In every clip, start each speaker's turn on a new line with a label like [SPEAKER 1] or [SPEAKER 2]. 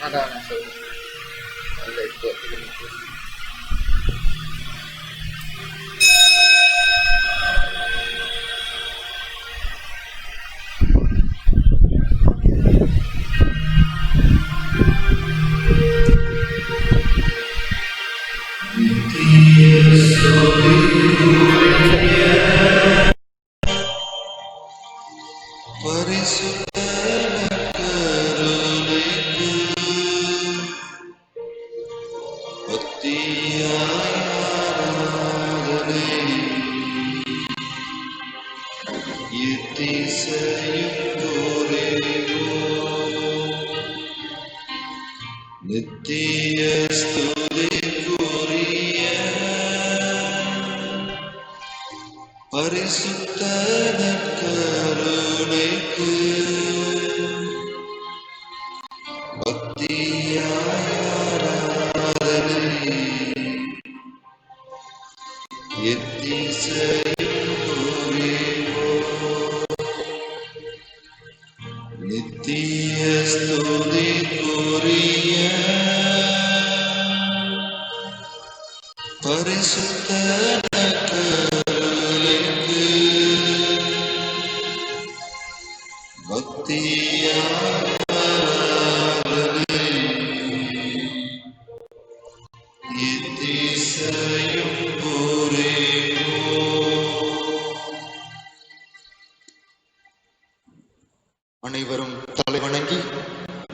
[SPEAKER 1] அதான் அதில் இப்போ நித்திய ஸ்துதிக்குரிய பரிசுத்த நற்கருணைக்கு பக்தியாய் ஆராதனை எத்திசையும் புரிவோம். நித்திய ஸ்துதிக்குரிய பரிசுத்த நற்கருணைக்கு பக்தியாய் ஆராதனை எத்திசையும் அனைவரும் தலைவணங்கி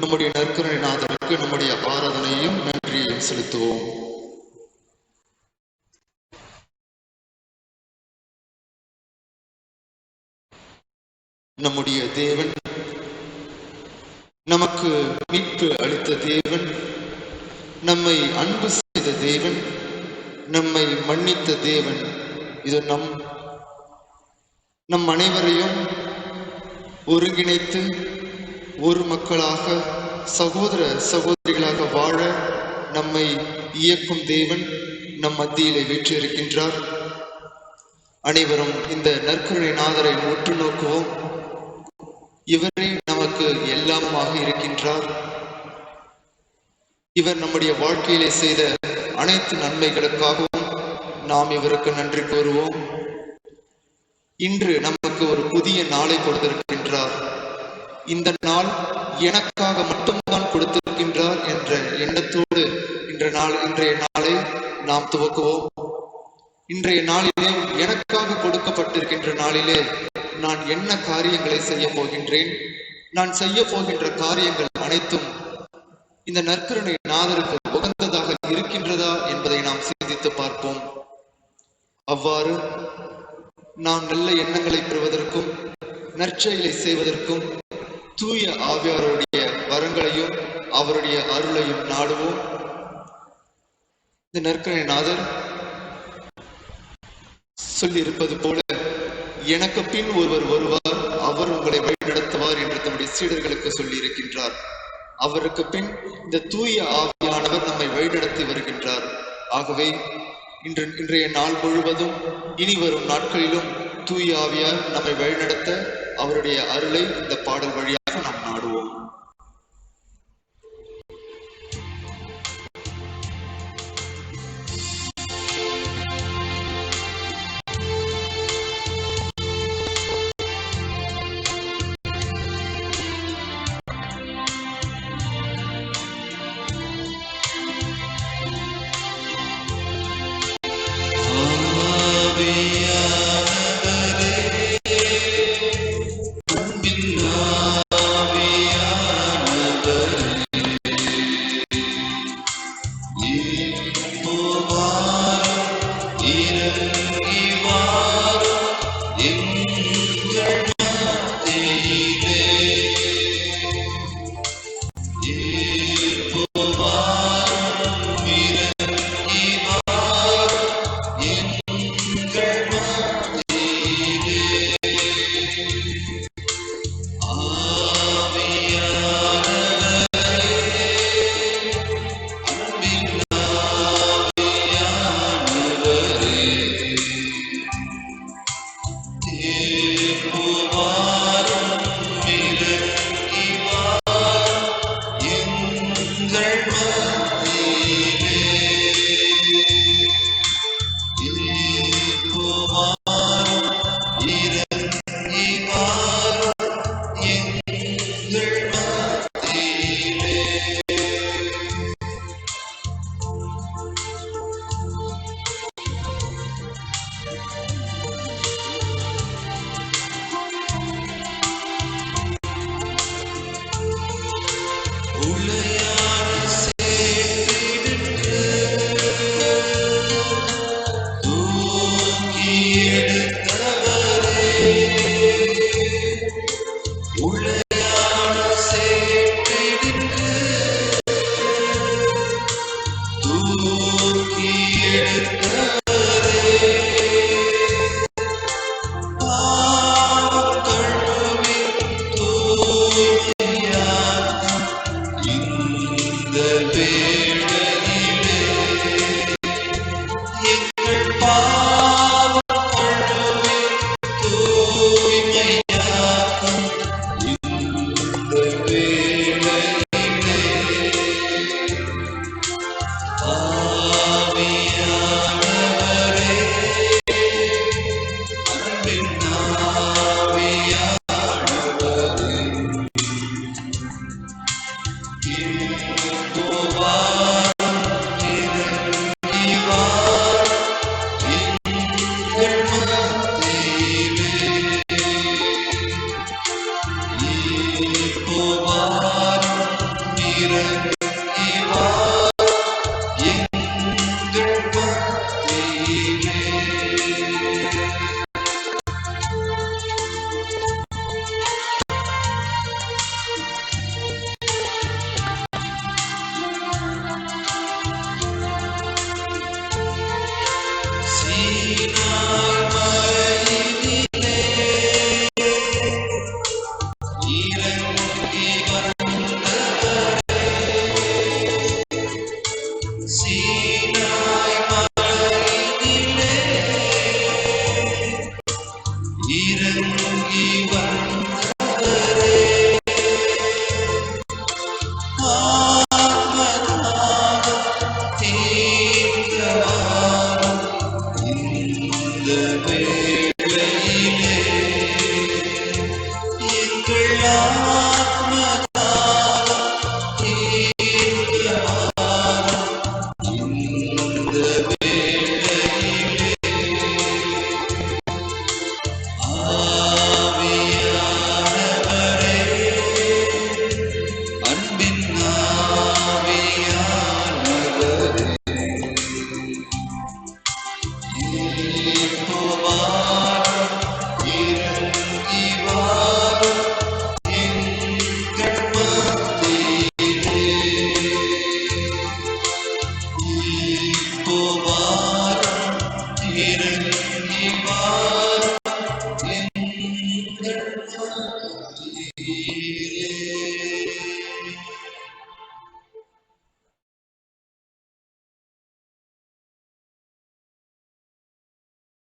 [SPEAKER 1] நம்முடைய நற்கருணை நாதருக்கு நம்முடைய ஆராதனையும் நன்றியையும் செலுத்துவோம். நம்முடைய தேவன், நமக்கு மீட்பு அளித்த தேவன், நம்மை அன்பு செய்த தேவன், நம்மை மன்னித்த தேவன், இது நம் அனைவரையும் ஒருங்கிணைத்து ஒரு மக்களாக சகோதர சகோதரிகளாக வாழ நம்மை இயக்கும் தேவன் நம் மத்தியிலே வீற்றிருக்கின்றார். அனைவரும் இந்த நற்கருணை நாதரை உற்று நோக்குவோம். இவரே நமக்கு எல்லாமாக இருக்கின்றார். இவர் நம்முடைய வாழ்க்கையிலே செய்த அனைத்து நன்மைகளுக்காகவும் நாம் இவருக்கு நன்றி கூறுவோம். இன்று நமக்கு ஒரு புதிய நாளை கொடுத்திருக்கின்றார். இந்த நாள் எனக்காக மட்டும்தான் கொடுத்திருக்கின்றார் என்ற எண்ணத்தோடு இன்றைய நாளை நாம் துவக்குவோம். இன்றைய நாளிலே எனக்காக கொடுக்கப்பட்டிருக்கின்ற நாளிலே நான் என்ன காரியங்களை செய்ய போகின்றேன், நான் செய்ய போகின்ற காரியங்கள் அனைத்தும் இந்த நற்கருணை நாதருக்கு உகந்ததாக இருக்கின்றதா என்பதை நாம் சிந்தித்து பார்ப்போம். அவ்வாறு நாம் நல்ல எண்ணங்களை பெறுவதற்கும் நற்செயலை செய்வதற்கும் தூய ஆவியாருடைய வரங்களையும் அவருடைய அருளையும் நாடுவோம். இந்த நற்கருணை நாதர் சொல்லி இருப்பது போல, எனக்கு பின் ஒருவர் வருவார், அவர் உங்களை வழிநடத்துவார் என்று தம்முடைய சீடர்களுக்கு சொல்லி இருக்கின்றார். அவருக்கு பின் இந்த தூய ஆவியானவர் நம்மை வழிநடத்தி வருகின்றார். ஆகவே இன்றைய நாள் முழுவதும் இனி வரும் நாட்களிலும் தூய ஆவியார் நம்மை வழிநடத்த அவருடைய அருளை இந்த பாடல் வழியாக நாம் நாடுவோம்.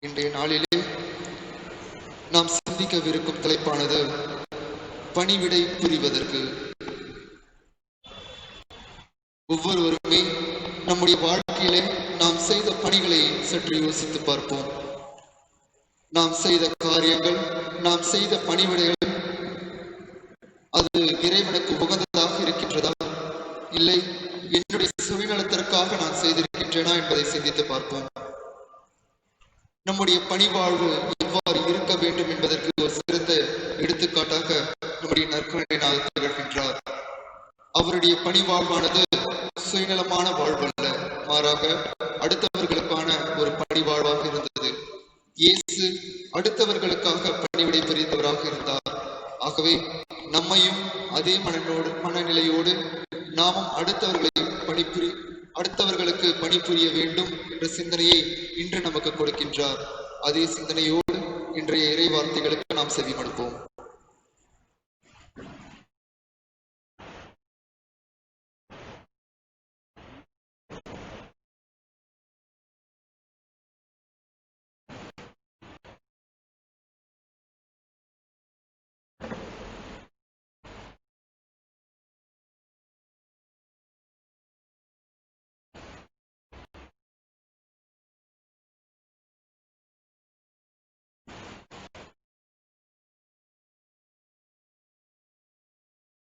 [SPEAKER 1] இன்றைய நாளிலே நாம் சிந்திக்கவிருக்கும் தலைப்பானது பணிவிடை புரிவதற்கு. ஒவ்வொருவருமே நம்முடைய வாழ்க்கையிலே நாம் செய்த பணிகளை சற்று யோசித்து பார்ப்போம். நாம் செய்த காரியங்கள், நாம் செய்த பணிவிடைகள், அது இறைவனுக்கு உகந்ததாக இருக்கின்றதா, இல்லை என்னுடைய சுயநலத்திற்காக நான் செய்திருக்கின்றேனா என்பதை சிந்தித்து பார்ப்போம். நம்முடைய பணிவாழ்வு எவ்வாறு இருக்க வேண்டும் என்பதற்கு ஒரு சிறந்த எடுத்துக்காட்டாக நம்முடைய நற்கருணையினால் திகழ்கின்றார். அவருடைய பணிவாழ்வானது சுயநலமான வாழ்வல்ல, மாறாக அடுத்தவர்களுக்கான ஒரு பணிவாழ்வாக இருந்தது. இயேசு அடுத்தவர்களுக்காக பணிவிடை புரிந்தவராக இருந்தார். ஆகவே நம்மையும் அதே மனநிலையோடு நாமும் அடுத்தவர்களுக்கு பணிபுரிய வேண்டும் என்ற சிந்தனையை இன்று நமக்கு கொடுக்கின்றார். அதே சிந்தனையோடு இன்றைய இறை வார்த்தைகளுக்கு நாம் செவிமடுப்போம்.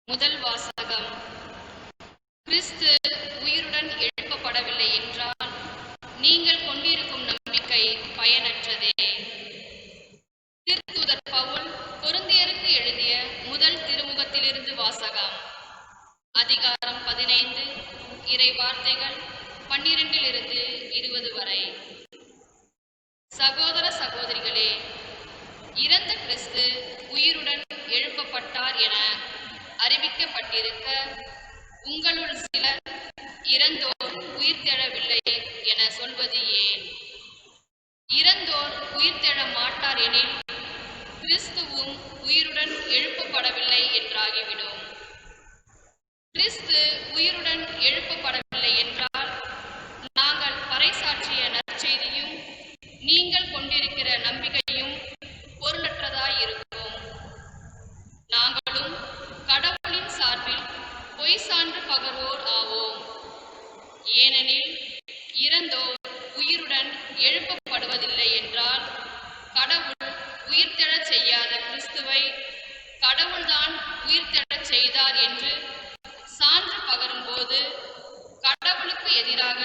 [SPEAKER 2] முதல் வாசகம். கிறிஸ்து உயிருடன் எழுப்பப்படவில்லை என்றால் நீங்கள் கொண்டிருக்கும் நம்பிக்கை பயனற்றதே. திருத்தூதர் பவுல் கொரிந்தியருக்கு எழுதிய முதல் திருமுகத்திலிருந்து வாசகம். அதிகாரம் 15, இறை வார்த்தைகள் 12 - 20 வரை. சகோதர சகோதரிகளே, இறந்த கிறிஸ்து உயிருடன் எழுப்பப்பட்டார் என அறிவிக்கப்பட்டிருக்க, உங்களுள் சிலர் இறந்தோர் உயிர்த்தெழவில்லை என சொல்வது ஏன்? இறந்தோர் உயிர்த்தெழ மாட்டார் எனில் கிறிஸ்துவும் உயிருடன் எழுப்பப்படவில்லை என்றாகிவிடும். கிறிஸ்து உயிருடன் எழுப்பப்படவில்லை என்றால் நாங்கள் பறைசாற்றிய நற்செய்தியும் நீங்கள் கொண்டிருக்கிற நம்பிக்கையும் பொருளற்றதாயிருக்கும். நாங்களும் கடவுளின் சார்பில் பொய் சான்று பகர்வோர் ஆவோம். ஏனெனில் இறந்தோர் உயிருடன் எழுப்பப்படுவதில்லை என்றால் கடவுள் உயிர்த்தெழச் செய்யாத கிறிஸ்துவை கடவுள்தான் உயிர்த்தெழச் செய்தார் என்று சான்று பகரும்போது கடவுளுக்கு எதிராக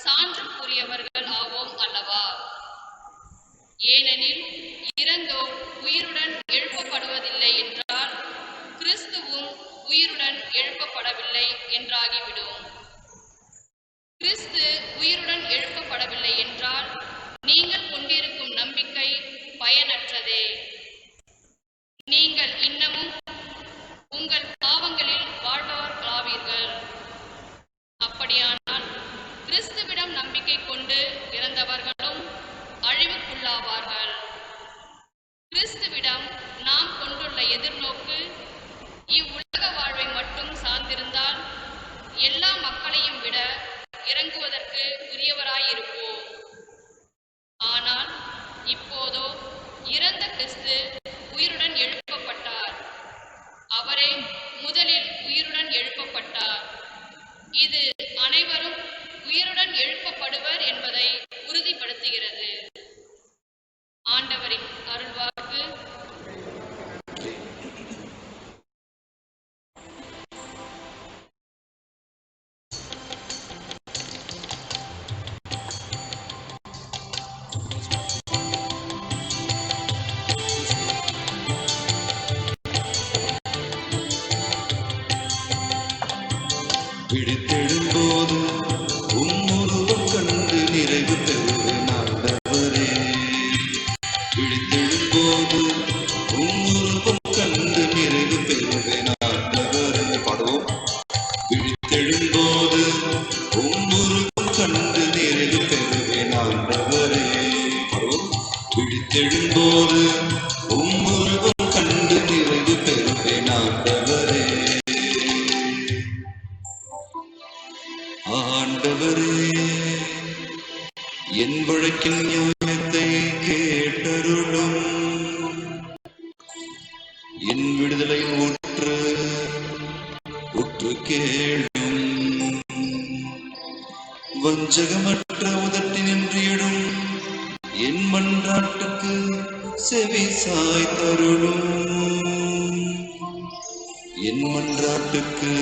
[SPEAKER 2] சான்று கூறியவர்கள் ஆவோம் அல்லவா? ஏனெனில் இறந்தோர் உயிருடன் எழுப்பப்படுவதில்லை என்றால் கிறிஸ்துவும் உயிருடன் எழுப்பப்படவில்லை என்றாகிவிடும். கிறிஸ்து உயிருடன் எழுப்பப்படவில்லை என்றால் நீங்கள் கொண்டிருக்கும் நம்பிக்கை பயனற்றதே. நீங்கள் இன்னமும் உங்கள் பாவங்களில் வாழ்பவர்களாவீர்கள். அப்படியானால் கிறிஸ்துவிடம் நம்பிக்கை கொண்டு இறந்தவர்களும் அழிவுக்குள்ளாவார்கள். கிறிஸ்துவிடம் நாம் கொண்டுள்ள எதிர்நோக்கு இவ்வுலக வாழ்வை மட்டும் சார்ந்திருந்தால் எல்லா மக்களையும் விட இறங்குவதற்கு உரியவராயிருப்போம். ஆனால் இப்போதோ இறந்த கிறிஸ்து உயிருடன் எழுப்பப்பட்டார். அவரே முதலில் உயிருடன் எழுப்பப்பட்டார். இது அனைவரும் உயிருடன் எழுப்பப்படுவர் என்பதை உறுதிப்படுத்துகிறது. ஆண்டவரின் அருள்வாக்கு.
[SPEAKER 3] விழித்தெழும்போது உம்முருவம் கண்டு நிறைவு பெறுவேன் ஆண்டவரே. விழித்தெழும்போது உம்முருவம் கண்டு நிறைவு பெறுவேன் ஆண்டவரே. பாடுவோம். விழித்தெழும்போது உம்முருவம் கண்டு நிறைவு பெறுவேன் ஆண்டவரே. பாடுவோம். விழித்தெழும்போது உம்முருவம் கண்டு நிறைவு பெறுவேன் ஆண்டவரே. ஆண்டவரே, என் வழக்கின் நியாயத்தை கேட்டருளும். என் விடுதலை உற்று கேளும். வஞ்சகமற்ற உதட்டினின்று எழும் என் மன்றாட்டுக்கு செவி சாய்த்தருளும். என் மன்றாட்டுக்கு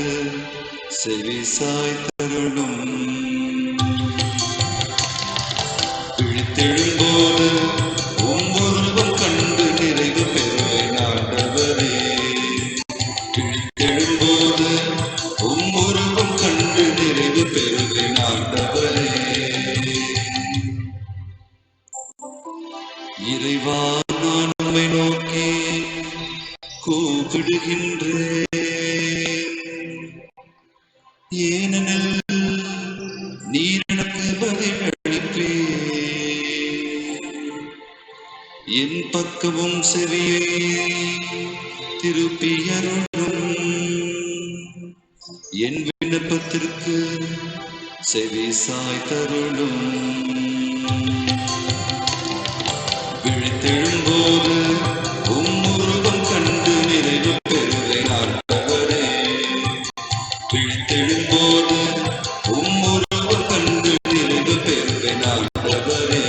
[SPEAKER 3] செவி சாய்த்தருளும். விழித்தெழும்போது உம்முருவம் கண்டு நிறைவு பெறுவேன் ஆண்டவரே. விழித்தெழும்போது உம்முருவம் கண்டு நிறைவு பெறுவேன் ஆண்டவரே. இறைவா, நான் உம்மை நோக்கி கூப்பிடுகின்றேன். ஏனெனில் நீர் எனக்கு பதிலளிப்பே. என் பக்கமும் செவியை திருப்பியருளும். என் விண்ணப்பத்திற்கு செவி சாய்த்தருளும். விழித்தெழும்போது உம்முருவம் கண்டு நிறைவு பெறுவேன் ஆண்டவரே. விழித்தெழும்போது உம்முருவம் கண்டு நிறைவு பெறுவேன் ஆண்டவரே.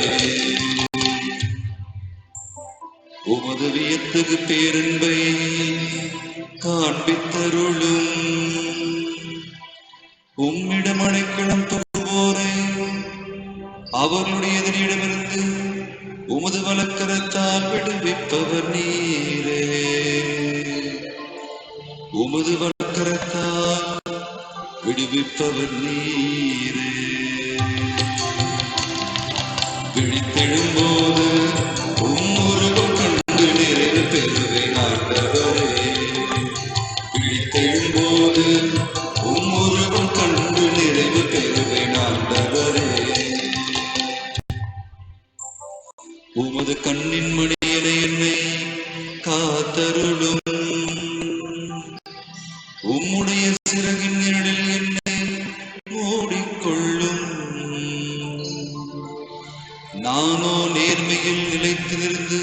[SPEAKER 3] உமது வியத்தகு பேரன்பை காண்பித்தருளும். உம்மிடம் அடைக்கலம் புகுவோரை அவர்களுடைய எதிரியிடமிருந்து உமது வலக்கரத்தால் விடுவிப்பவர் நீரே. உமது வலக்கரத்தால் விடுவிப்பவர் நீரே. விழித்தெழும்போது உம்முருவம் கண்டு நிறைவு பெறுவேன் ஆண்டவரே. விழித்தெழும்போது உம்முருவம் கண்டு நிறைவு பெறுவேன் ஆண்டவரே. உமது கண்ணின் மணியனை என்னை காத்தருளும். உம்முடைய சிறகின் நிழலில் என்னை மூடிக்கொள்ளும். நானோ நேர்மையில் நிலைத்து நின்று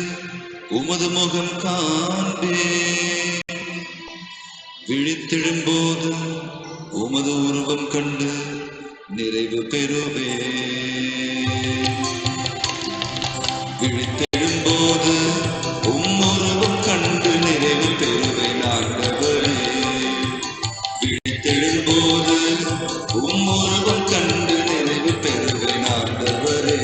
[SPEAKER 3] உமது முகம் காண்பேன். விழித்தெழும்போது உமது உருவம் கண்டு நிறைவு பெறுவேன். விழித்தெழும்போது உம்முருவம் கண்டு நிறைவு பெறுவேன் ஆண்டவரே. விழித்தெழும்போது உம்முருவம் கண்டு நிறைவு பெறுவேன் ஆண்டவரே.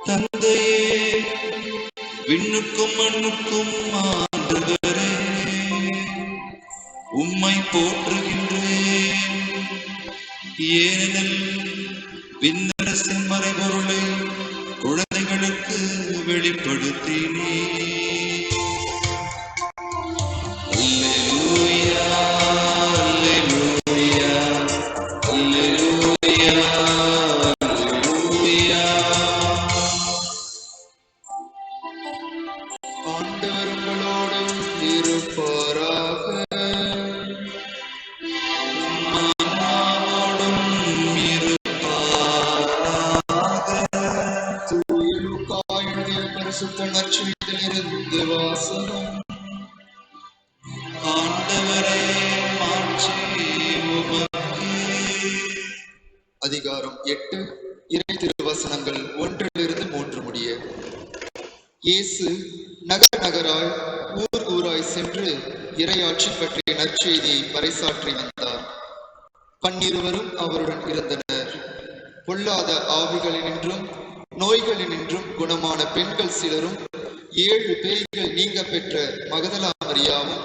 [SPEAKER 3] தந்தையே, விண்ணுக்கும் மண்ணுக்கும் ஆண்டவரே, உம்மை போற்றுகின்றேன். ஏனெனில் விண்ணரசின் மறைபொருளை குழந்தைகளுக்கு வெளிப்படுத்தினே. அல்லேலூயா, அல்லேலூயா, அல்லேலூயா, அல்லேலூயா.
[SPEAKER 1] ஆண்டவர் உங்களோடு இருப்பாராக. தூய லூக்கா எழுதிய பரிசுத்த நற்செய்தியிலிருந்து வாசகம்.
[SPEAKER 3] ஆண்டவரே, மாட்சி உமக்கே.
[SPEAKER 1] அதிகாரம் 8, இறை திருவசனங்கள் 1-3 முடிய. இயேசு நகர் நகராய் ஊர் ஊராய் சென்று இறையாட்சி பற்றிய நற்செய்தியை பறைசாற்றி வந்தார். 12 அவருடன் இருந்தனர். பொல்லாத ஆவிகளினின்றும் நோய்களினின்றும் குணமான பெண்கள் சிலரும் 7 பேய்கள் நீங்க பெற்ற மகதலா மரியாவும்,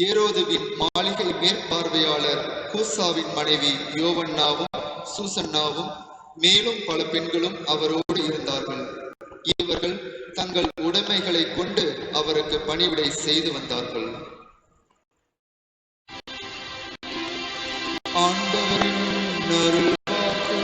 [SPEAKER 1] ஏரோதுவின் மாளிகை மேற்பார்வையாளர் கூசாவின் மனைவி யோவன்னாவும் சூசன்னாவும் மேலும் பல பெண்களும் அவரோடு இருந்தார்கள். இவர்கள் தங்கள் உடைமைகளை கொண்டு அவருக்கு பணிவிடை செய்து வந்தார்கள். ஆண்டவரின் அருள்வாக்கு.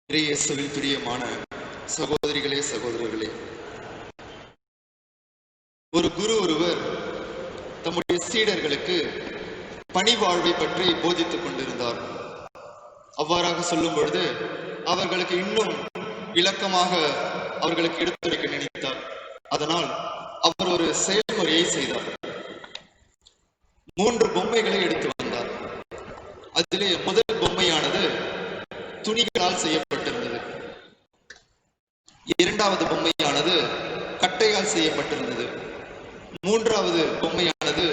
[SPEAKER 1] இயேசுவில் பிரியமான சகோதரிகளே, சகோதரர்களே, ஒரு குரு ஒருவர் தம்முடைய சீடர்களுக்கு பணிவாழ்வை பற்றி போதித்துக் கொண்டிருந்தார். அவ்வாறாக சொல்லும் பொழுது அவர்களுக்கு இன்னும் விளக்கமாக அவர்களுக்கு எடுத்துரைக்க நினைத்தார். அதனால் அவர் ஒரு செயல்முறையை செய்தார். 3 பொம்மைகளை எடுத்து வந்தார். அதிலே முதல் பொம்மையானது துணிகளால் செய்யப்பட்டிருந்தது. 2வது பொம்மையானது கட்டையால் செய்யப்பட்டிருந்தது. 3வது பொம்மையானது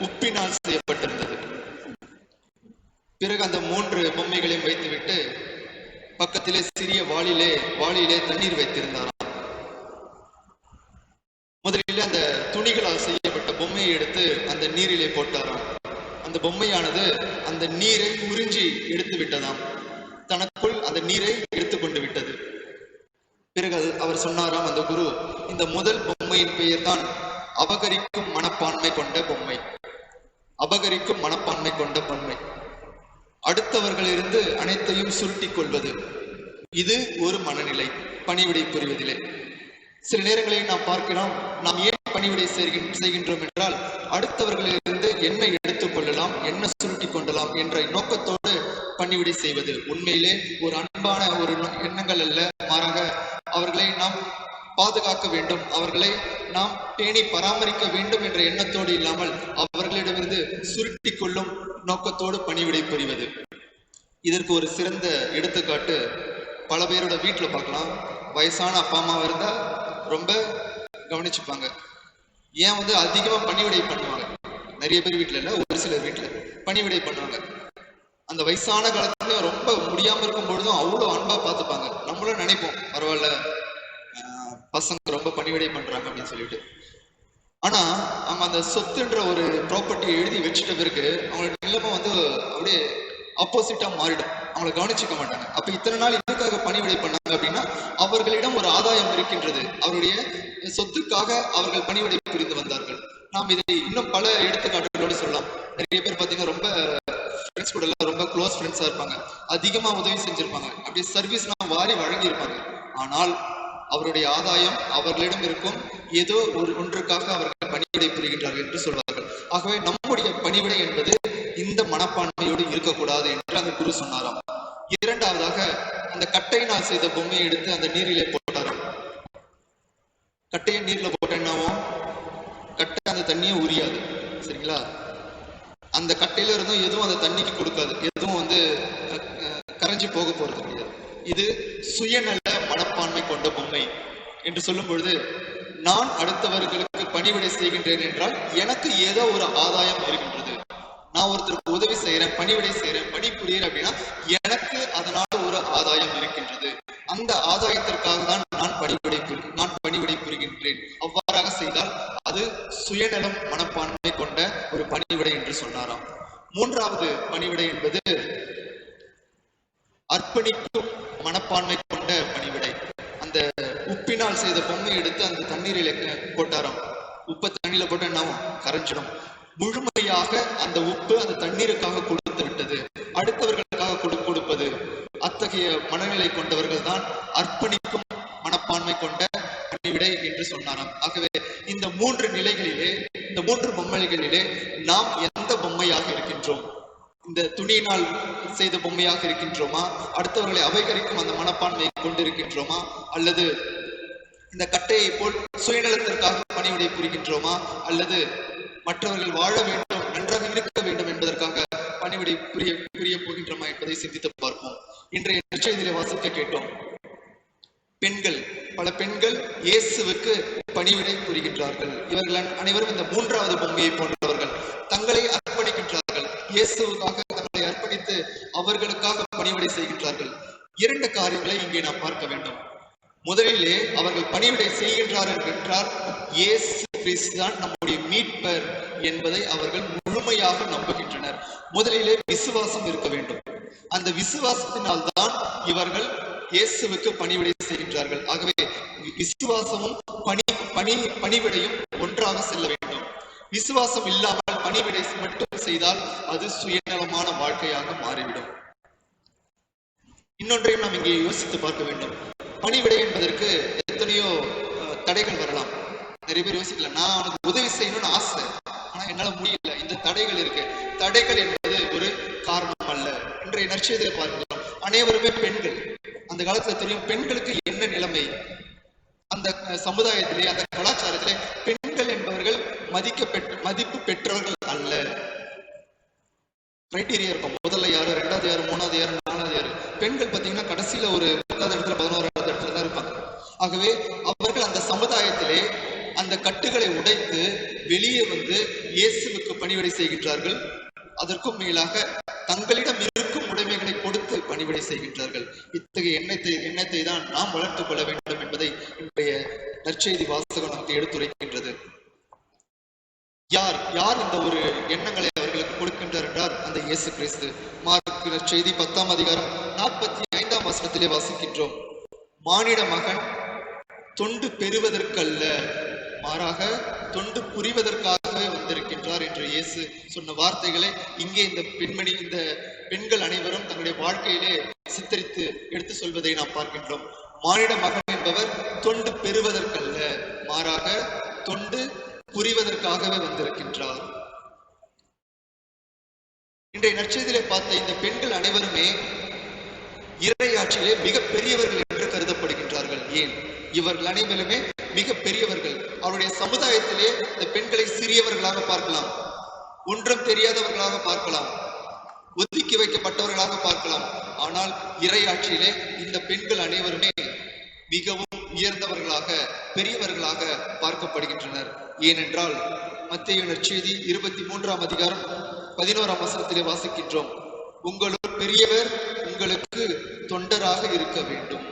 [SPEAKER 1] உப்பினால் செய்யப்பட்டிருந்தது. பிறகு அந்த 3 பொம்மைகளையும் வைத்துவிட்டு பக்கத்திலே சிறிய வாளியிலே தண்ணீர் வைத்திருந்தாராம். முதலில் அந்த துணிகளால் செய்யப்பட்ட பொம்மையை எடுத்து அந்த நீரிலே போட்டாராம். அந்த பொம்மையானது அந்த நீரை உறிஞ்சி எடுத்து விட்டதாம். தனக்குள் அந்த நீரை எடுத்துக்கொண்டு விட்டது. பிறகு அவர் சொன்னாராம், அந்த குரு, இந்த முதல் பொம்மையின் பெயர் தான் அபகரிக்கும் மனப்பான்மை கொண்ட பொம்மை. அபகரிக்கும் மனப்பான்மை கொண்ட பொம்மை. அடுத்தவர்களிலிருந்து அனைத்தையும் சுருட்டிக் கொள்வது, இது ஒரு மனநிலை பணிவிடை புரிவதிலே. சில நேரங்களில் நாம் பார்க்கிறோம், நாம் ஏன் பணிவிடை செய்கின்றோம் என்றால் அடுத்தவர்களிலிருந்து என்ன எடுத்துக் கொள்ளலாம், என்ன சுருட்டிக் கொள்ளலாம் என்ற நோக்கத்தோடு பணிவிடை செய்வது உண்மையிலே ஒரு அன்பான ஒரு எண்ணங்கள் அல்ல. மாறாக அவர்களை நாம் பாதுகாக்க வேண்டும், அவர்களை நாம் பேணி பராமரிக்க வேண்டும் என்ற எண்ணத்தோடு இல்லாமல் அவர்களை அவர்களிடமிருந்து சுருட்டி கொள்ளும் நோக்கத்தோடு பணிவிடை புரிவது. இதற்கு ஒரு சிறந்த எடுத்துக்காட்டு பல பேரோட வீட்டுல பார்க்கலாம். வயசான அப்பா அம்மாவா இருந்தா ரொம்ப கவனிச்சுப்பாங்க. ஏன் அதிகமா பணிவிடை பண்ணுவாங்க. நிறைய பேர் வீட்டுல இல்ல, ஒரு சிலர் வீட்டுல பணிவிடை பண்ணுவாங்க. அந்த வயசான காலத்துல ரொம்ப முடியாம இருக்கும் பொழுதும் அவ்வளவு அன்பா பார்த்துப்பாங்க. நம்மளும் நினைப்போம், பரவாயில்ல பசங்க ரொம்ப பணிவிடை பண்றாங்க அப்படின்னு சொல்லிட்டு. ஆனா அவங்க அந்த சொத்துன்ற ஒரு ப்ராப்பர்ட்டியை எழுதி வச்சுட்ட பிறகு அவங்களோட நிலைமை அப்படியே ஆப்போசிட்டா மாறிடும். அவங்களை கவனிச்சுக்க மாட்டாங்க. அப்ப இத்தனை நாள் எதுக்காக பணிவிடை பண்ணாங்க அப்படின்னா, அவர்களிடம் ஒரு ஆதாயம் இருக்கின்றது. அவருடைய சொத்துக்காக அவர்கள் பணிவிடை புரிந்து வந்தார்கள். நாம் இதை இன்னும் பல எடுத்துக்காட்டுகளோடு சொல்லலாம். நிறைய பேர் பாத்தீங்கன்னா ரொம்ப ஃப்ரெண்ட்ஸ் கூட எல்லாம் ரொம்ப க்ளோஸ் ஃப்ரெண்ட்ஸா இருப்பாங்க. அதிகமா உதவி செஞ்சிருப்பாங்க. அப்படியே சர்வீஸ்லாம் வாரி வழங்கி இருப்பாங்க. ஆனால் அவருடைய ஆதாயம் அவர்களிடம் இருக்கும். ஏதோ ஒன்றுக்காக அவர்கள் பணிவிடை புரிகின்றார்கள் என்று சொல்வார்கள். ஆகவே நம்முடைய பணிவிடை என்பது இந்த மனப்பான்மையோடு இருக்கக்கூடாது என்று அந்த குரு சொன்னாராம். இரண்டாவதாக, அந்த கட்டையினால் செய்த பொம்மையை எடுத்து அந்த நீரிலே போட்டாராம். கட்டையை நீர்ல போட்ட என்னாவும் கட்டை அந்த தண்ணியை உரியாது. சரிங்களா? அந்த கட்டையில இருந்தும் எதுவும் அந்த தண்ணிக்கு கொடுக்காது. எதுவும் கரைஞ்சி போக போறது கிடையாது. இது சுயநல மனப்பான்மை கொண்ட பொம்மை என்று சொல்லும் பொழுது, நான் அடுத்தவர்களுக்கு பணிவிடை செய்கின்றேன் என்றால் எனக்கு ஏதோ ஒரு ஆதாயம் இருக்கின்றது. நான் ஒருத்தருக்கு உதவி செய்யறேன், பணிவிடை செய்யறேன், பணிபுரியறேன் அப்படின்னா எனக்கு அதனால ஒரு ஆதாயம் இருக்கின்றது. அந்த ஆதாயத்திற்காக தான் நான் பணிவிடை புரிகின்றேன். அவ்வாறாக செய்தால் அது சுயநலம் மனப்பான்மை கொண்ட ஒரு பணிவிடை என்று சொன்னாராம். மூன்றாவது பணிவிடை என்பது அர்ப்பணிக்கும் மனப்பான்மை கொண்ட பணிவிடை. அந்த உப்பினால் செய்த பொம்மை எடுத்து அந்த தண்ணீரில் போட்டாராம். உப்பை தண்ணீர்ல போட்டு என்னாவும் கரைஞ்சிடும். முழுமையாக அந்த உப்பு அந்த தண்ணீருக்காக கொடுத்து விட்டது. அடுத்தவர்களுக்காக கொடுப்பது. அத்தகைய மனநிலை கொண்டவர்கள் தான் அர்ப்பணிக்கும் மனப்பான்மை கொண்ட பணிவிடை என்று சொன்னாராம். ஆகவே இந்த மூன்று நிலைகளிலே, இந்த மூன்று பொம்மைகளிலே நாம் எந்த பொம்மையாக இருக்கின்றோம்? இந்த துணியினால் செய்த பொம்மையாக இருக்கின்றோமா? அடுத்தவர்களை அபகரிக்கும் அந்த மனப்பான்மையை கொண்டிருக்கின்றோமா? அல்லது இந்த கட்டையை போல் சுயநலத்திற்காக பணிவிடை புரிகின்றோமா? அல்லது மற்றவர்கள் வாழ வேண்டும், நன்றாக இருக்க வேண்டும் என்பதற்காக பணிவிடை புரிய போகின்றோமா என்பதை சிந்தித்து பார்ப்போம். இன்றைய நற்செய்தியிலே வாசிக்க கேட்டோம். பல பெண்கள் இயேசுவுக்கு பணிவிடை புரிகின்றார்கள். இவர்கள் அனைவரும் இந்த மூன்றாவது பொம்மையை போன்றவர்கள். தங்களை அர்ப்பணிக்கின்றார்கள். இயேசுவுக்காக தங்களை அர்ப்பணித்து அவர்களுக்காக பணிவிடை செய்கின்றார்கள். இரண்டு காரியங்களை இங்கே நாம் பார்க்க வேண்டும். முதலிலே அவர்கள் பணிவிடை செய்கின்றார்கள் என்றால் இயேசு கிறிஸ்து தான் நம்முடைய மீட்பர் என்பதை அவர்கள் முழுமையாக நம்புகின்றனர். முதலிலே விசுவாசம் இருக்க வேண்டும். அந்த விசுவாசத்தினால் தான் இவர்கள் இயேசுவுக்கு பணிவிடை செய்கின்றார்கள். ஆகவே விசுவாசமும் பணிவிடையும் ஒன்றாக செல்ல வேண்டும். விசுவாசம் இல்லாமல் பணிவிடை மட்டும் செய்தால் அது சுயநலமான வாழ்க்கையாக மாறிவிடும். இன்னொன்றையும் நாம் இங்கே யோசித்து பார்க்க வேண்டும். பணிவிடை என்பதற்கு எத்தனையோ தடைகள் வரலாம். நிறைய பேர் யோசிக்கல, நான் அவனுக்கு உதவி செய்யணும்னு ஆசை, ஆனா என்னால முடியல, இந்த தடைகள் இருக்கு. தடைகள் என்பது ஒரு காரணம் அல்ல. இன்றைய நற்செய்தியில பார்க்கலாம், அனைவருமே பெண்கள். அந்த காலத்துல தெரியும் பெண்களுக்கு என்ன நிலைமை. அந்த சமுதாயத்திலே, அந்த கலாச்சாரத்திலே பெண்கள் என்பவர்கள் மதிப்பு பெற்றவர்கள் அல்ல. கிரைட்டீரியா இருக்கும். முதல்ல யாரு, ரெண்டாவது யாரு, மூணாவது யாரு, நாலாவது யாரு. பெண்கள் பாத்தீங்கன்னா கடைசியில ஒரு 10வது இடத்துல 11வது இடத்துல தான் இருப்பாங்க. ஆகவே அவர்கள் அந்த சமுதாயத்திலே அந்த கட்டுகளை உடைத்து வெளியே இயேசுவுக்கு பணிவிடை செய்கின்றார்கள். அதற்கும் மேலாக தங்களிடம் இருக்கும் உடைமைகளை கொடுத்து பணிவிடை செய்கின்றார்கள். இத்தகைய எண்ணத்தை தான் நாம் வளர்த்துக் கொள்ள வேண்டும் என்பதை இன்றைய நற்செய்தி வாசகம் நமக்கு எடுத்துரைக்கின்றது. யார் இந்த ஒரு எண்ணங்களை அவர்களுக்கு கொடுக்கின்றார் என்றால் அந்த இயேசு கிறிஸ்து. மார்க்கு நற்செய்தி 10ஆம் அதிகாரம் 45ஆம் வசனத்திலே வாசிக்கின்றோம். மானிட மகன் தொண்டு பெறுவதற்கல்ல, மாறாக தொண்டு புரிவதற்காகவே வந்திருக்கின்றார் என்று இயேசு சொன்ன வார்த்தைகளை இங்கே இந்த பெண்கள் அனைவரும் தன்னுடைய வாழ்க்கையிலே சித்தரித்து எடுத்து சொல்வதை நாம் பார்க்கின்றோம். மானிட மகன் என்பவர் தொண்டு பெறுவதற்கல்ல, மாறாக தொண்டு புரிவதற்காகவே வந்திருக்கின்றார். இன்றைய நற்செய்தியிலே பார்த்த இந்த பெண்கள் அனைவருமே இறையாட்சியிலே மிக பெரியவர்கள் என்று கருதப்படுகின்றார்கள். ஏன்? இவர்கள் அனைவருமே மிக பெரியவர்கள். அவருடைய சமுதாயத்திலே இந்த பெண்களை சிறியவர்களாக பார்க்கலாம். ஒன்றும் தெரியாதவர்களாக பார்க்கலாம், ஒதுக்கி வைக்கப்பட்டவர்களாக பார்க்கலாம். ஆனால் இறையாட்சியிலே இந்த பெண்கள் அனைவருமே மிகவும் உயர்ந்தவர்களாக, பெரியவர்களாக பார்க்கப்படுகின்றனர். ஏனென்றால் மத்தேயு நற்செய்தி 23ஆம் அதிகாரம் 11ஆம் வசனத்திலே வாசிக்கின்றோம், உங்களுள் பெரியவர் உங்களுக்கு தொண்டராக இருக்க வேண்டும்.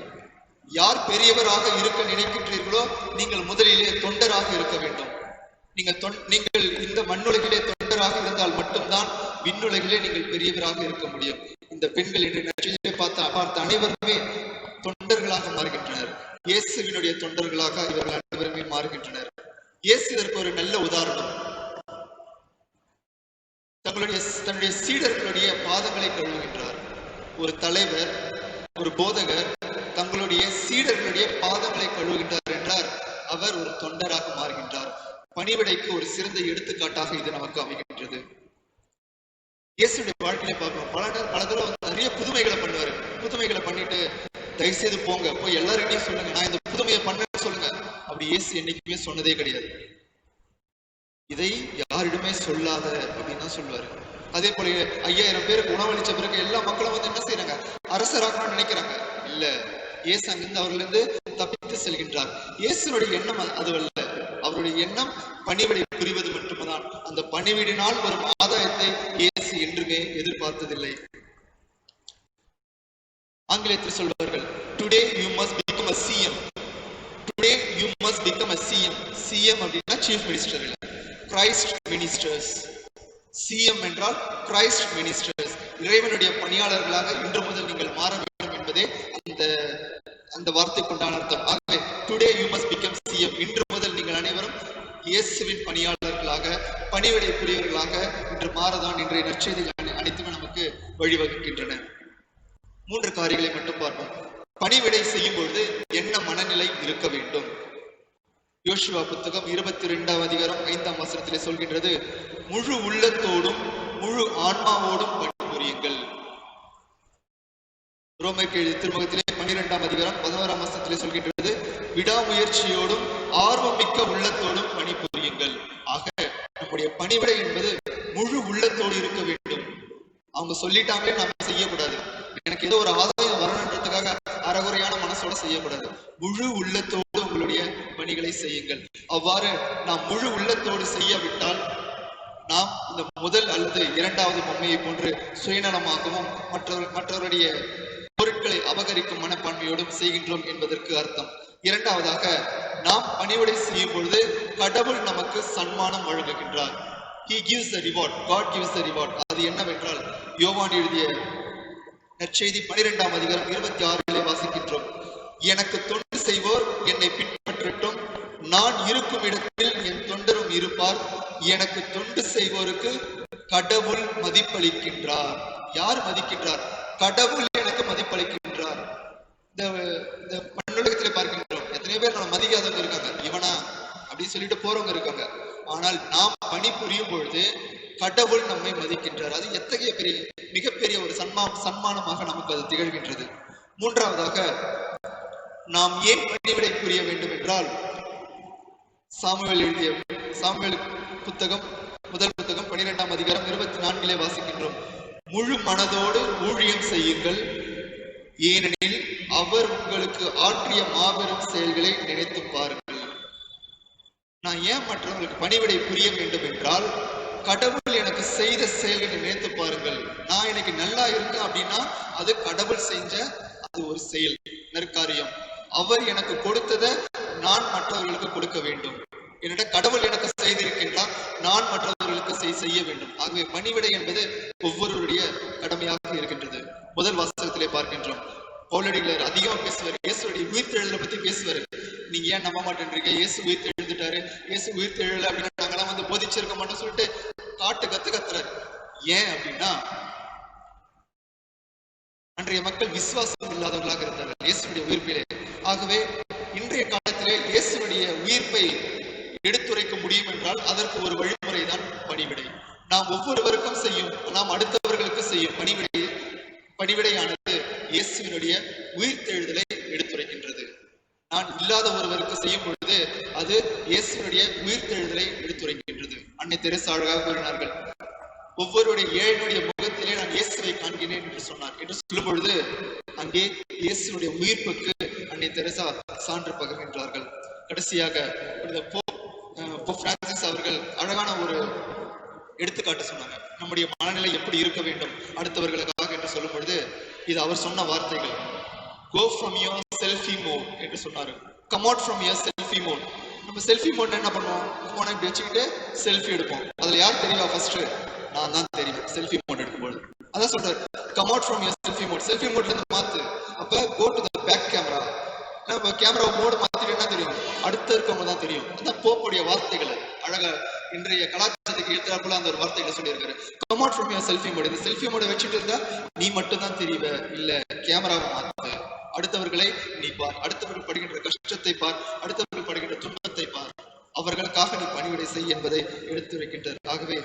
[SPEAKER 1] யார் பெரியவராக இருக்க நினைக்கின்றீர்களோ நீங்கள் முதலிலே தொண்டராக இருக்க வேண்டும். நீங்கள் இந்த மண்ணுலகிலே தொண்டராக இருந்தால் மட்டும்தான் விண்ணுலகிலே நீங்கள் பெரியவராக இருக்க முடியும். இந்த பெண்கள் என்று நற்செய்தியை பார்த்த அனைவருமே தொண்டர்களாக மாறுகின்றனர். இயேசுவினுடைய தொண்டர்களாக இவர்கள் அனைவருமே மாறுகின்றனர். இயேசு இதற்கு ஒரு நல்ல உதாரணம். தன்னுடைய சீடர்களுடைய பாதங்களை கழுவுகின்றார். ஒரு தலைவர், ஒரு போதகர் தங்களுடைய சீடர்களுடைய பாதங்களை கழுவுகின்றார் என்றார், அவர் ஒரு தொண்டராக மாறுகின்றார். பணிவிடைக்கு ஒரு சிறந்த எடுத்துக்காட்டாக இது நமக்கு அமைகின்றது. இயேசுடைய வாழ்க்கையில பார்க்கணும், பல தடவை நிறைய புதுமைகளை பண்ணுவாரு. புதுமைகளை பண்ணிட்டு தயவுசெய்து போங்க, போய் எல்லாருக்கிட்டையும் சொல்லுங்க, நான் இந்த புதுமையை பண்ண சொல்லுங்க. அப்படி இயேசு என்னைக்குமே சொன்னதே கிடையாது. இதை யாரிடமே சொல்லாத அப்படின்னு தான் சொல்லுவாரு. அதே போல 5000 பேருக்கு உணவளிச்ச பிறகு எல்லா மக்களும் வந்து என்ன செய்யறாங்க, அரசராகணும்னு நினைக்கிறாங்க. இல்ல, இயேசு அங்கிருந்து அவர்களிருந்து தப்பித்து செல்கின்றார். இயேசுடைய எண்ணம் அதுவல்ல. அவருடைய எண்ணம் பணிவிடை புரிவது மட்டும்தான். அந்த பணிவிடினால் வரும் ஆதாயத்தை இயேசு என்றுமே எதிர்பார்த்ததில்லை. ஆங்கிலத்தில் சொல்வார்கள், today you must become a CM. Today you must become a CM. CM அப்படின்னா சீஃப் மினிஸ்டர் இல்ல, கிரைஸ்ட் மினிஸ்டர்ஸ். CM என்றால் கிரைஸ்ட் மினிஸ்டர்ஸ், இறைவனுடைய பணியாளர்களாக இன்று முதல் நீங்கள் மாற வேண்டும் என்பதே அந்த வார்த்தை கொண்டான அர்த்தம். ஆகவே today you must become CM. இன்று முதல் நீங்கள் அனைவரும் இயேசுவின் பணியாளர்களாக, பணிவிடை புரியவர்களாக இன்று மாறதான் இன்றைய நற்செய்திகள் அனைத்துமே நமக்கு வழிவகுக்கின்றன. 3 காரியங்களை மட்டும் பார்ப்போம். பணிவிடை செய்யும் பொழுது என்ன மனநிலை இருக்க வேண்டும்? யோசுவா புத்தகம் 22ஆம் அதிகாரம் 5ஆம் வசனத்திலே சொல்கின்றது, முழு உள்ளத்தோடும் முழு ஆன்மாவோடும் பணிபுரியுங்கள். ரோமருக்கு எழுதிய திருமுகத்திலே 12ஆம் அதிகாரம் 11ஆம் வசனத்திலே சொல்கின்றது, விடாமுயற்சியோடும் ஆர்வமிக்க உள்ளத்தோடும் பணிபுரியுங்கள். ஆக நம்முடைய பணிவிடை என்பது முழு உள்ளத்தோடு இருக்க வேண்டும். அவங்க சொல்லிட்டாங்களே நாம செய்யக்கூடாது. எனக்கு ஏதோ ஒரு ஆதாயம் வரணுன்றதுக்காக அறகுறையான மனசோட செய்யக்கூடாது. முழு உள்ளத்தோடு உங்களுடைய பணிகளை செய்யுங்கள். அவ்வாறு நாம் முழு உள்ளத்தோடு செய்யவிட்டால் நாம் இந்த முதல் அல்லது 2வது பொம்மையை போன்று சுயநலமாகவும் மற்றவருடைய பொருட்களை அபகரிக்கும் மனப்பான்மையோடும் செய்கின்றோம் என்பதற்கு அர்த்தம். 2வதாக, நாம் பணிவிடை செய்யும் பொழுது கடவுள் நமக்கு சன்மானம் வழங்குகின்றார். He gives the reward. God gives the reward. அது என்னவென்றால் யோவான் எழுதிய நற்செய்தி 12ஆம் அதிகாரம் 26 வாசிக்கின்றோம், எனக்கு தொண்டு செய்வோர் என்னை பின்பற்றட்டும், நான் இருக்கும் இடத்தில் என் தொண்டரும் இருப்பார், எனக்கு தொண்டு செய்வோருக்கு கடவுள் மதிப்பளிக்கின்றார். யார் மதிக்கின்றார்? கடவுள் எனக்கு மதிப்பளிக்கின்றார். இந்த மண்ணுலகத்திலே பார்க்கின்றோம், எத்தனை பேர் நம்ம மதிக்காதவங்க இருக்காங்க, இவனா அப்படின்னு சொல்லிட்டு போறவங்க இருக்காங்க. ஆனால் நாம் பணி புரியும் பொழுது கடவுள் நம்மை மதிக்கின்றார். அது எத்தகைய மிகப்பெரிய ஒரு சன்மானமாக நமக்கு அது திகழ்கின்றது. 3வதாக, நாம் ஏன் பணிவிடை புரிய வேண்டும் என்றால், சாமுவேல் எழுதிய சாமுவேல் புத்தகம் முதல் புத்தகம் 12ஆம் அதிகாரம் 24 வாசிக்கின்றோம், முழு மனதோடு ஊழியம் செய்யுங்கள், ஏனெனில் அவர் உங்களுக்கு ஆற்றிய மாபெரும் செயல்களை நினைத்து பாருங்கள். நான் ஏன் மற்றவர்களுக்கு பணிவிடை புரிய வேண்டும் என்றால், கடவுள் எனக்கு செய்த செயல்களை நினைத்து பாருங்கள். நான் எனக்கு நல்லா இருக்கேன் அப்படின்னா அது கடவுள் செஞ்ச அது ஒரு செயல், நற்காரியம். அவர் எனக்கு கொடுத்ததை நான் மற்றவர்களுக்கு கொடுக்க வேண்டும். என்னிட கடவுள் எனக்கு செய்திருக்கின்றார், நான் மற்றவர்களுக்கு செய்ய வேண்டும். ஆகவே பணிவிடை என்பது ஒவ்வொருவருடைய கடமையாக இருக்கின்றது. முதல் வாசகத்திலே பார்க்கின்றோம், பவுலடிகளார் அதிகமா பேசுவார், இயேசுடைய உயிர்த்தெழுதலை பத்தி பேசுவாரு. நீங்க ஏன் நம்ப மாட்டேன்றீங்க, இயேசு உயிர்த்தெழுந்துட்டாரு, இயேசு உயிர்த்தெழுதல அப்படின்னா நாங்கெல்லாம் வந்து போதிச்சிருக்க மாட்டோம்னு சொல்லிட்டு கத்துறாரு. ஏன் அப்படின்னா, அன்றைய மக்கள் விசுவாசம் இல்லாதவர்களாக இருந்தார்கள் இயேசுடைய உயிர்ப்பிலே. ஆகவே இன்றைய காலத்திலே இயேசுடைய உயிர்ப்பை எடுத்துரைக்க முடியும் என்றால் அதற்கு ஒரு வழிமுறை தான் பணிவிடை. நாம் ஒவ்வொருவருக்கும் செய்யும், நாம் அடுத்தவர்களுக்கு செய்யும் பணிவிடையானது இயேசுவினுடைய உயிர்த்தெழுதலை எடுத்துரைக்கின்றது. நான் இல்லாத ஒருவருக்கு செய்யும் பொழுது அது இயேசுவினுடைய உயிர்த்தெழுதலை எடுத்துரைக்கின்றது. அன்னை தெரசா அழகாக கூறினார்கள், ஒவ்வொருடைய ஏழையுடைய முகத்திலே நான் இயேசுவை காண்கிறேன் என்று சொன்னார். என்று சொல்லும் பொழுது அங்கே இயேசுடைய உயிர்ப்புக்கு அன்னை தெரசா சான்று பகிர்கின்றார்கள். கடைசியாக போப் பிரான்சிஸ் அவர்கள் அழகான ஒரு எடுத்துக்காட்டு சொன்னாங்க. நம்முடைய மனநிலை எப்படி இருக்க வேண்டும் அடுத்தவர்களுக்காக என்று சொல்லும் பொழுது இது அவர் சொன்ன வார்த்தைகள். Go from your selfie mode என்று சொன்னாரு. Come out from your selfie mode. நம்ம செல்ஃபி மோட் என்ன பண்ணுவோம்? போனை இப்படி வச்சுக்கிட்டு செல்ஃபி எடுப்போம். அதுல யார் தெரியுமா ஃபர்ஸ்ட்? நான் தான் தெரியும் செல்ஃபி மோட் எடுக்கும்போது. அதான் சொல்றாரு, come out from your selfie mode. Selfie மோட்ல இருந்து மாத்து. அப்ப go to the back camera. நம்ம கேமரா மோடு மாத்திட்டு என்ன தெரியும்? அடுத்த இருக்கவங்க தான் தெரியும். அதான் போப்புடைய வார்த்தைகள் அழகா இன்றைய கலாச்சாரத்துக்கு ஏற்றாப்புல அந்த ஒரு வார்த்தைகளை சொல்லியிருக்காரு. Come out from your selfie mode. இந்த செல்ஃபி மோட வச்சுட்டு இருந்தா நீ மட்டும் தான் தெரியவ, இல்ல கேமராவை மாத்து. அடுத்தவர்களை நீ பார், அடுத்தவர்கள் படுகின்ற கஷ்டத்தை பார், அடுத்தவர்கள் படுகின்ற துன்பத்தை பார், அவர்களுக்காக நீ பணிவிடை செய் என்பதை எடுத்து வைக்கின்றார். ஆகவே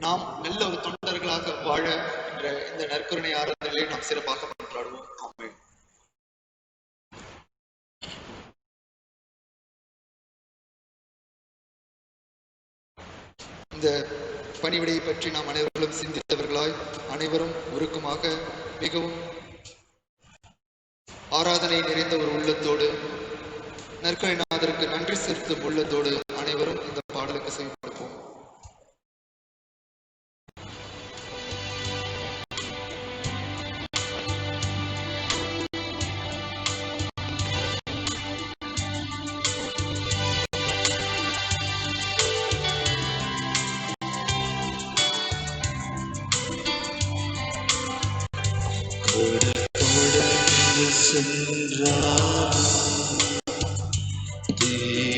[SPEAKER 1] நாம் நல்ல ஒரு தொண்டர்களாக வாழ என்ற இந்த நற்கருணை ஆராதனைகளை நாம் சிறப்பாக கொண்டாடுவோம். ஆமென். இந்த பணிவிடையை பற்றி நாம் அனைவர்களும் சிந்தித்தவர்களாய் அனைவரும் உருக்கமாக மிகவும் ஆராதனை நிறைந்த ஒரு உள்ளத்தோடு நற்கருணைநாதருக்கு நன்றி செலுத்தும் உள்ளத்தோடு அனைவரும் இந்த பாடலுக்கு செய்யப்படுவோம்.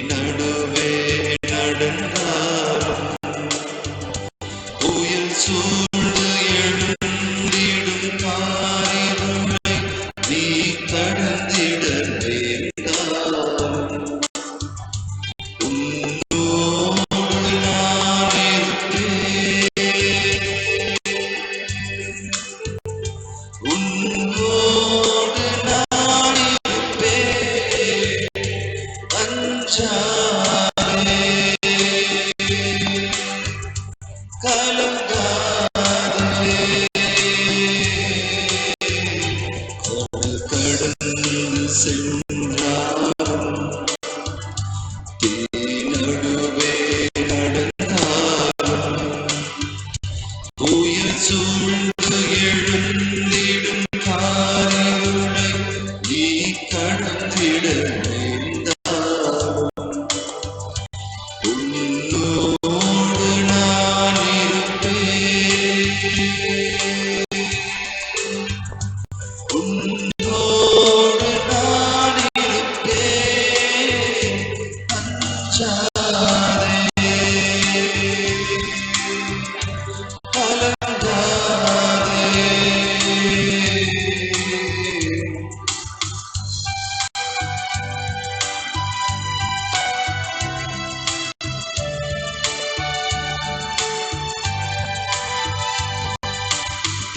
[SPEAKER 3] நடுவே நடந்தாலும் புயல் சூழ்ந்து எழுந்திடும் காரிருளை நீ கடந்திட வேண்டாம். உன்னோடு நான் இருப்பேன், உன்னோடு நான் இருப்பேன், அஞ்சாதே கலங்காதே. கடந்து சென்றாலும் நடுவே நடந்தாலும் புயல் சூழ்ந்து எழுந்திடும் காரிருளை நீ கடந்திட வேண்டாம். உன்னோடு நான் இருப்பேன், உன்னோடு நான் இருப்பேன், அஞ்சாதே கலங்காதே.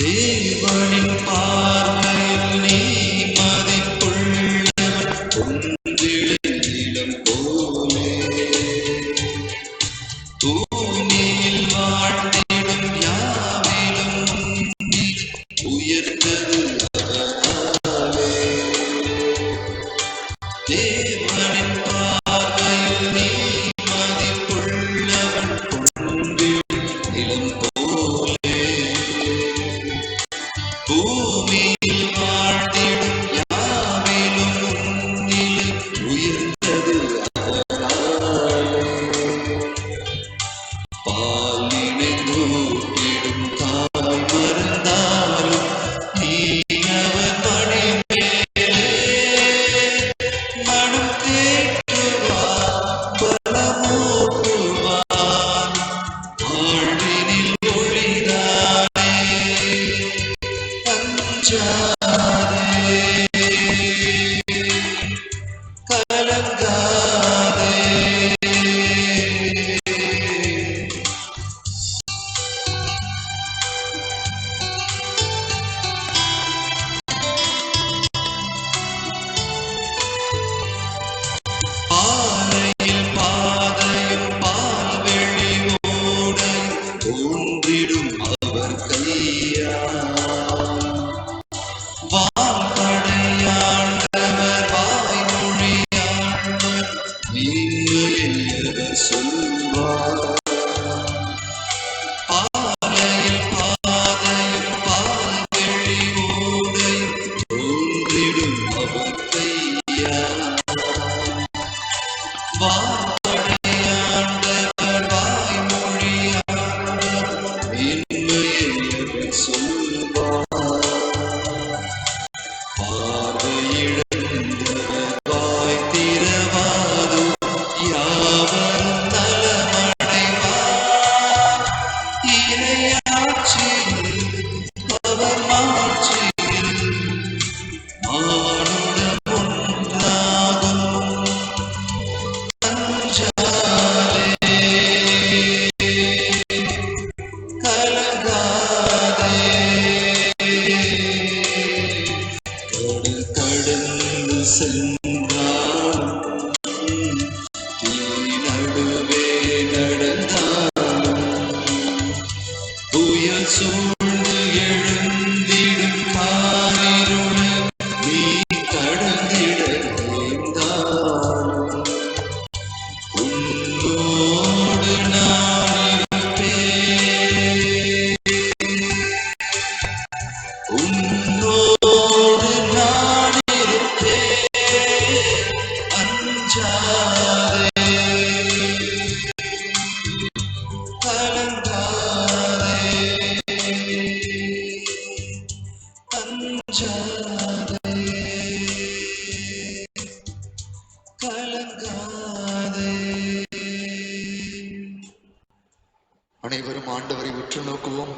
[SPEAKER 3] தேவனின் பார்வையில் நீ மதிப்புள்ளவன், பொன்றிடம் போலே பூமியில் வாழ்ந்திடும் யாவிலும் உன்னில் உயர்ந்தது அவராலே. தேவனின் பார்வையில் நீ மதிப்புள்ளவன், பொன்றிடம் போலே பூமியில் வாழ்ந்திடும் யாவிலும் உன்னில் உயர்ந்தது அவராலே. பாலினை ஊட்டிடும் தாய் மறந்தாலும் நீ அவர் மடி மேலே மனம் தேற்றுவார், பலமூட்டுவார், வாழ்வினில் ஒளிதானே அஞ்சாதே கலங்காதே. பாலையில் பாதையும் பால்வெளி ஓடையும் தோன்றிடும் இறையாட்சியில் அவர் மாட்சியில் மானுடம் ஒன்றாகும் அஞ்சாதே கலங்காதே கடல் கடந்து சென்றாலும் தீ நடுவே நடந்தாலும் புயல் சூழ்ந்து எழுந்திடும் காரிருள் நீ கடந்திட நேர்ந்தாலும் உன்னோடு நான் இருப்பேன் உன்னோடு நான் இருப்பேன் அஞ்சாதே கலங்காதே அஞ்சாதே கலங்காதே.
[SPEAKER 1] அனைவரும் ஆண்டவரை உற்று நோக்குவோம்.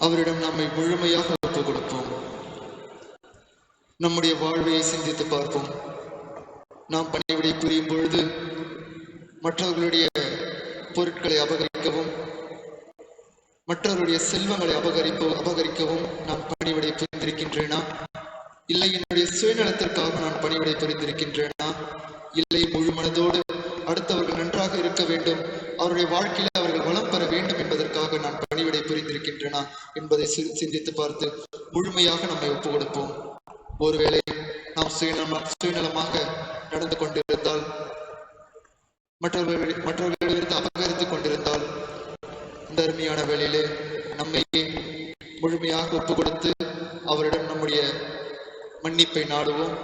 [SPEAKER 1] அவரிடம் நம்மை முழுமையாக ஒப்புக் கொடுப்போம். நம்முடைய வாழ்வை சிந்தித்து பார்ப்போம். நாம் பணிவிடை புரியும் பொழுது மற்றவர்களுடைய பொருட்களை அபகரிக்கவும் மற்றவருடைய செல்வங்களை அபகரிக்கவும் நான் பணிவிடை புரிந்திருக்கின்றேனா? இல்லை என்னுடைய சுயநலத்திற்காக நான் பணிவிடை புரிந்திருக்கின்றேனா? இல்லை முழு மனதோடு அடுத்தவர்கள் நன்றாக இருக்க வேண்டும், அவருடைய வாழ்க்கையில் அவர்கள் வளம் பெற வேண்டும் என்பதற்காக நான் பணிவிடை புரிந்திருக்கின்றேனா என்பதை சிந்தித்து பார்த்து முழுமையாக நம்மை ஒப்புக் கொடுப்போம். ஒருவேளை நாம் சுயநலமாக நடந்து கொண்டிருந்தால், மற்றவர்களிடமிருந்து அபகரித்துக் கொண்டிருந்தால், இந்த அருமையான வேளையிலே நம்மையே முழுமையாக ஒப்புக் கொடுத்து அவரிடம் நம்முடைய மன்னிப்பை நாடுவோம்.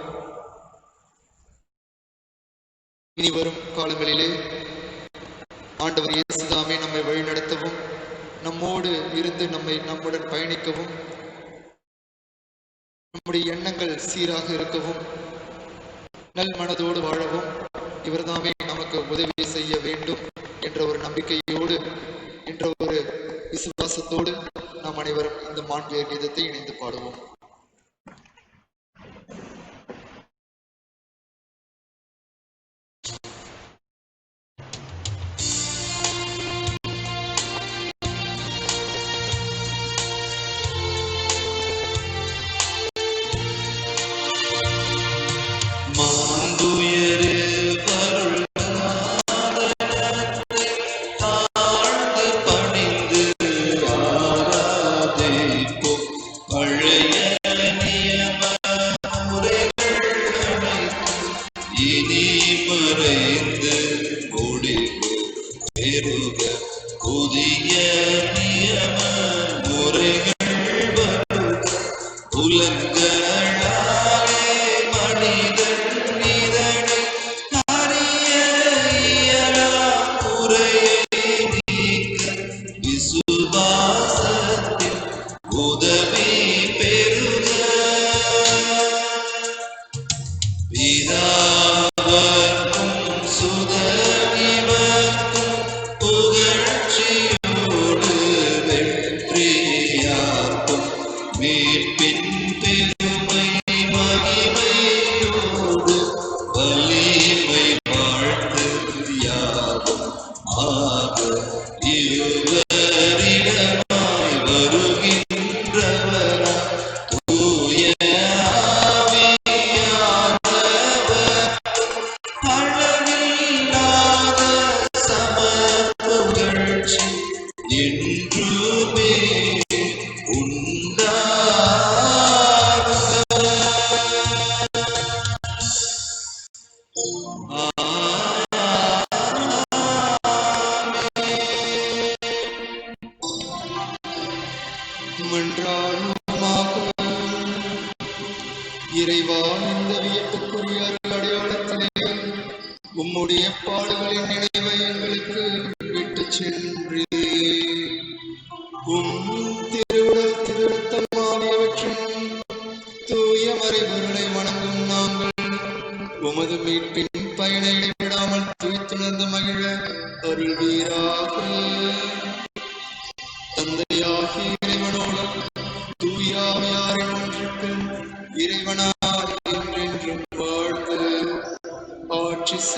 [SPEAKER 1] இனி வரும் காலங்களிலே ஆண்டவர் இயேசுதாமே நம்மை வழிநடத்தவும், நம்மோடு இருந்து நம்முடன் பயணிக்கவும், நம்முடைய எண்ணங்கள் சீராக இருக்கவும், நல் மனதோடு வாழவும் இவர்தாமே நமக்கு உதவி செய்ய வேண்டும் என்ற ஒரு நம்பிக்கையோடு, என்ற ஒரு விசுவாசத்தோடு நாம் அனைவரும் இந்த மாண்பியர் கீதத்தை இணைந்து பாடுவோம்.
[SPEAKER 3] மாந்துயரு அருள் தாழ்ந்து பணிந்து ஆராதிப்போம். பழைய நியம முறைகள் அனைத்தும் இனி மறைந்து முடிவு பெறுக. புதிய நியம முறைகள் வருக. உலகளாலே மனிதன் இதனை அறிய இயலாம் குறையை நீக்க விசுவாசத்தில் உதவி பெறுக. பிதாவர்க்கும் சுதனிவர்க்கும் புகழ்ச்சியோடு வெற்றியார்க்கும் மீட்பின் பெருமை மகிமையோடு வலிமை வாழ்த்து யாவும் ஆக இருவரிடமாய் வருகின்றவரா தூய ஆவியானவர் அளவில்லாத சம புகழ்ச்சி என்றுமே
[SPEAKER 1] இறைவா, இந்த வியப்புக்குரிய அடையாளத்திலே உம்முடைய பாடுகளின் நினைவை எங்களுக்கு விட்டுச் சென்றீரே. உம் திருவுடல் திருத்தம் ஆகியவற்றின் தூய மறைபொருளை வணங்கும் நாங்கள் உமது மீட்பின் பயனை விடாமல் துய்த்துணர்ந்து மகிழ அருள்வீராக.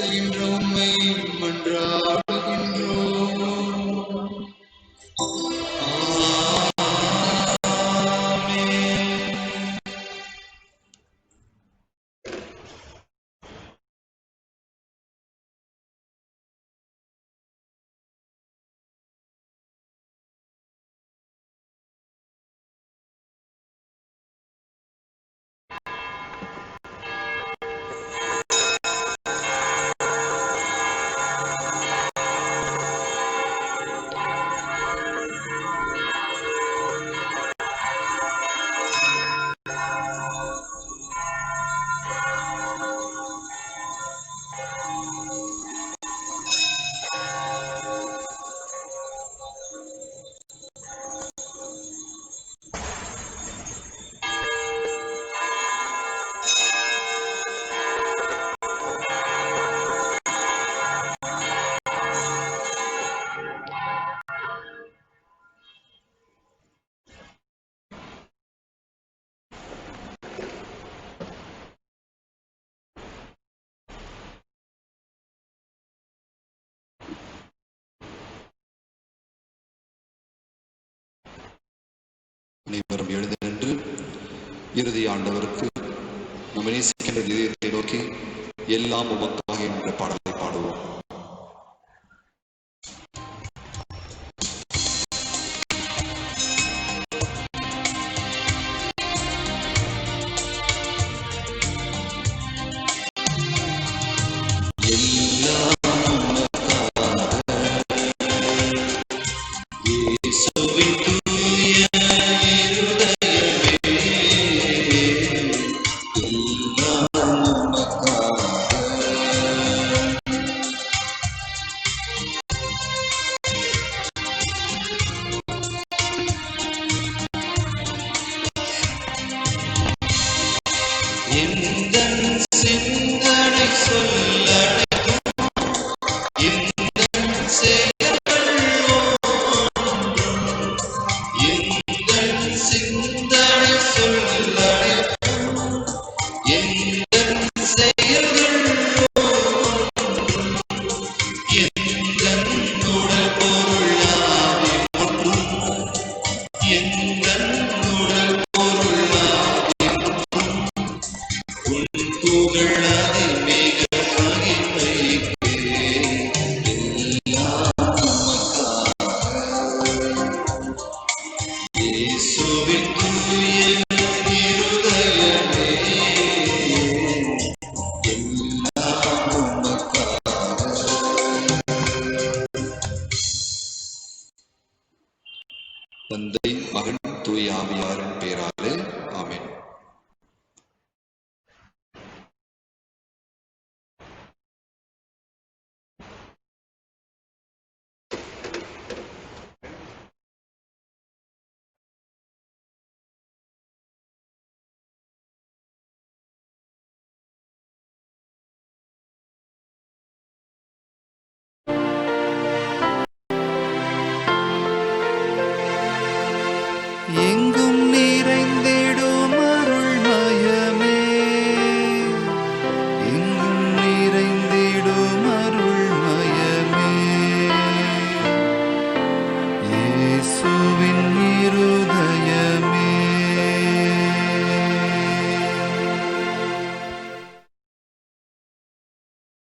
[SPEAKER 1] வாழ்த்துகின்ற உம்மை மன்றாடுகின்றோம்.
[SPEAKER 4] அனைவரும் எழுந்து நின்று இறுதி ஆண்டவருக்கு நம்ம நேசிக்கின்ற இதயத்தை நோக்கி எல்லாம் உமக்காக என்ற பாடலை பாடுவோம். தந்தை, மகன், தூய ஆவியார்